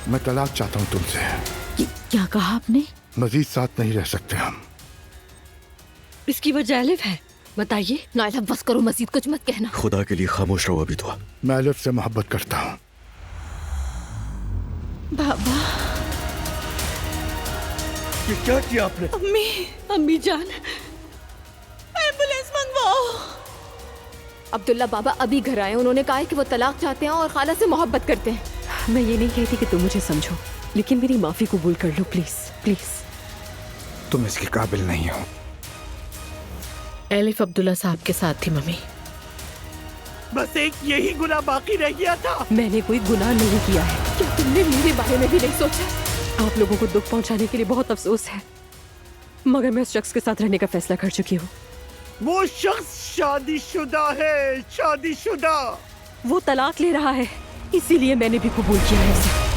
मैं तलाक चाहता हूँ तुमसे। क्या कहा आपने? मजीद साथ नहीं रह सकते हम। इसकी वजह एलिफ है, बताइए। नायला बस करो, मजीद कुछ मत कहना। खुदा के लिए खामोश रहो अभी तो। मैं एलिफ से मोहब्बत करता हूँ। बाबा, ये क्या किया आपने? अम्मी जान, एम्बुलेंस मंगवाओ। अब्दुल्ला बाबा अभी घर आए, उन्होंने कहा है कि वो तलाक चाहते हैं और खाला से मोहब्बत करते हैं। मैं ये नहीं कहती कि तुम मुझे समझो, लेकिन मेरी माफी कबूल कर लो प्लीज प्लीज। तुम इसके काबिल नहीं हो। एलिफ अब्दुल्ला साहब के साथ थी मम्मी। बस एक यही गुनाह बाकी रह गया था। मैंने कोई गुनाह नहीं किया है। क्या तुमने मेरे बारे में भी नहीं सोचा? आप लोगों को दुख पहुंचाने के लिए बहुत अफसोस है, मगर मैं उस शख्स के साथ रहने का फैसला कर चुकी हूँ। वो शख्स शादीशुदा है, शादीशुदा। वो तलाक ले रहा है, इसीलिए मैंने भी कबूल किया है उसे।